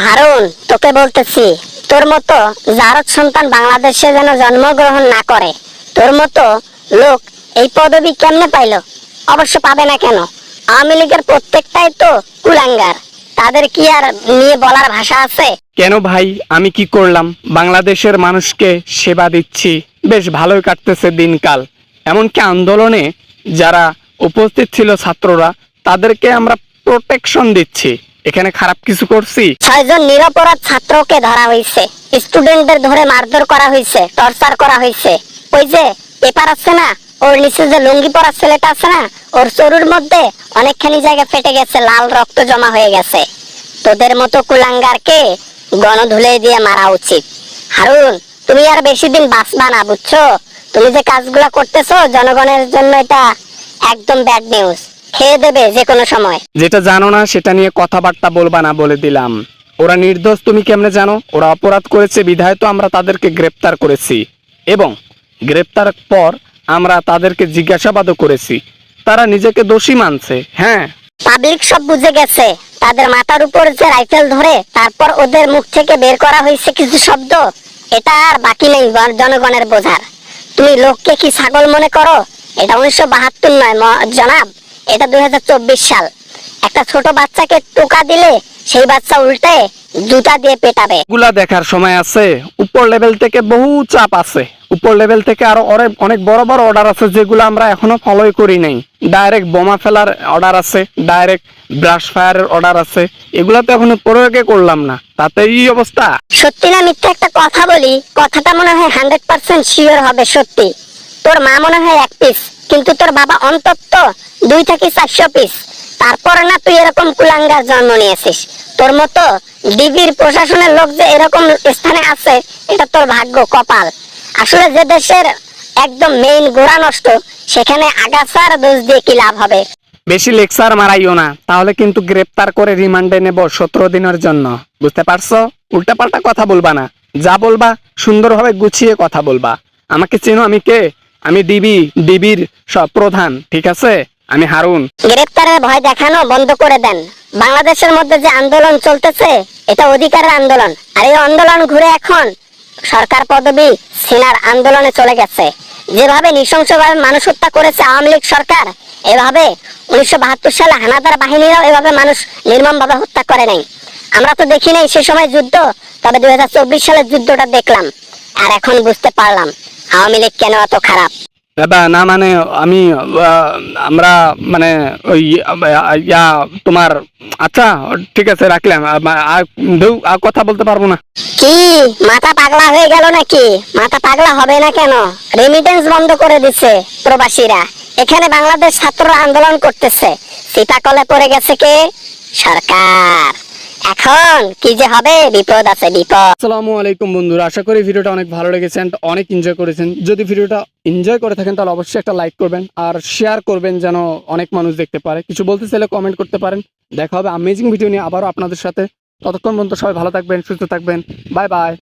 হারুন, তোকে বলতেছি, তোর মতো জারদ সন্তান বাংলাদেশে যেন জন্মগ্রহণ না করে। তোর মতো লোক এই পদবি কেমনে পাইলো? অবশ্য পাবে না কেন? আওয়ামী লীগের প্রত্যেকটাই তো কুলাঙ্গার, তাদের কি আর নিয়ে বলার ভাষা আছে? কেন ভাই, আমি কি করলাম? বাংলাদেশের মানুষকে সেবা দিচ্ছি, বেশ ভালোই কাটতেছে দিনকাল। এমনকি আন্দোলনে যারা উপস্থিত ছিল ছাত্ররা, তাদেরকে আমরা প্রোটেকশন দিচ্ছি। এখানে খারাপ কিছু করছি? 6 জন নিরপরাধ ছাত্রকে ধরা হয়েছে, স্টুডেন্টদের ধরে মারধর করা হয়েছে, টর্চার করা হয়েছে। ওই যে পেপার আছে না, ওর নিচে যে লুঙ্গি পরা ছেলেটা আছে না, ওর চরুর মধ্যে অনেকখানি জায়গা ফেটে গেছে, লাল রক্ত জমা হয়ে গেছে। তোদের মতো কুলাঙ্গারকে গণধুলে দিয়ে মারা উচিত। হারুন, তুমি আর বেশি দিন বাঁচবা না, বুঝছো? তুমি যে কাজগুলো করতেছো জনগণের জন্য, এটা একদম ব্যাড নিউজ। খেয়ে দেবে যে কোনো সময়। যেটা জানো না সেটা নিয়ে কথাবার্তা বলবা না, বলে দিলাম। ওরা নির্দোষ, তুমি কেমনে জানো? ওরা অপরাধ করেছে বিধায় তো আমরা তাদেরকে গ্রেপ্তার করেছি, এবং গ্রেপ্তার পর আমরা তাদেরকে জিজ্ঞাসাবাদও করেছি। তারা নিজেকে দোষী মানছে। হ্যাঁ, পাবলিক সব বুঝে গেছে। তাদের মাথার উপর যে রাইফেল ধরে তারপর ওদের মুখ থেকে বের করা হয়েছে কিছু শব্দ, এটা আর বাকি নেই জনগণের বোঝার। তুমি লোককে কি ছাগল মনে করো? এটা 1972 নয় জনাব, এটা 2024 সাল। একটা ছোট বাচ্চাকে টোকা দিলে সেই বাচ্চা উল্টে জুতা দিয়ে পেটাবে। এগুলা দেখার সময় আছে? উপর লেভেল থেকে বহু চাপ আছে। উপর লেভেল থেকে আরো অনেক বড় বড় অর্ডার আছে, যেগুলো আমরা এখনো ফলোই করি নাই। ডাইরেক্ট বোমা ফেলার অর্ডার আছে, ডাইরেক্ট ব্রাশ ফায়ারের অর্ডার আছে। এগুলা তো এখনো প্রয়োগে করলাম না, তাতে এই অবস্থা। সত্যি না মিথ্যা একটা কথা বলি, কথাটা মনে হয় 100% শিওর হবে সত্যি। তোর মা মনে হয় 1 পিস, কিন্তু তোর বাবা অন্তত 2 থেকে 400 পিস। তারপর না তুই এরকম কুলাঙ্গার জন্ম নিয়েছিস। তোর মতো ডিবির প্রশাসনের লোক যে এরকম স্থানে আছে, এটা তোর ভাগ্য, কপাল। আসলে যে দেশের একদম মেইন গোড়া নষ্ট, সেখানে আগাছার দোষ দিয়ে কি লাভ হবে? বেশি লেকচার মারাইও না, তাহলে কিন্তু গ্রেপ্তার করে রিমান্ডে নেব 17 দিনের জন্য। বুঝতে পারছো? উল্টাপাল্টা কথা বলবা না, যা বলবা সুন্দরভাবে গুছিয়ে কথা বলবা। আমাকে চেনো, আমি কে? আমি ডিবির সব প্রধান, ঠিক আছে? আমি হারুন। গ্রেপ্তারের ভয় দেখানো বন্ধ করে দেন। বাংলাদেশের মধ্যে যে আন্দোলন চলতেছে, এটা অধিকারের আন্দোলন। আর এই আন্দোলন ঘুরে এখন সরকার পদবি সিনার আন্দোলনে চলে গেছে। যেভাবে নৃশংসভাবে মানুষ হত্যা করেছে আওয়ামী লীগ সরকার, এভাবে 1972 সালে হানাদার বাহিনীরাও এভাবে মানুষ নির্মমভাবে হত্যা করে নাই। আমরা তো দেখি নাই সে সময় যুদ্ধ, তবে 2024 সালের যুদ্ধটা দেখলাম, আর এখন বুঝতে পারলাম আওয়ামী লীগ কেন এত খারাপ। দাদা না, মানে আমি আমরা মানে ওই তোমার, আচ্ছা ঠিক আছে, রাখলাম। আর কথা বলতে পারবো না। কি মাথা পাগলা হয়ে গেল নাকি? মাথা পাগলা হবে না কেন? রেমিটেন্স বন্ধ করে দিচ্ছে প্রবাসীরা। এখানে বাংলাদেশ ছাত্ররা আন্দোলন করতেছে, সিটাকলে পড়ে গেছে কে? সরকার। এখন কি যে হবে, বিপদ আছে, বিপদ। আসসালামু আলাইকুম বন্ধুরা, আশা করি ভিডিওটা অনেক ভালো লেগেছে, অনেক এনজয় করেছেন। যদি ভিডিওটা এনজয় করে থাকেন তাহলে অবশ্যই একটা লাইক করবেন আর শেয়ার করবেন, যেন অনেক মানুষ দেখতে পারে। কিছু বলতে চাইলে কমেন্ট করতে পারেন। দেখা হবে অ্যামেজিং ভিডিও নিয়ে আবারও আপনাদের সাথে। ততক্ষণ পর্যন্ত সবাই ভালো থাকবেন, সুস্থ থাকবেন। Bye bye.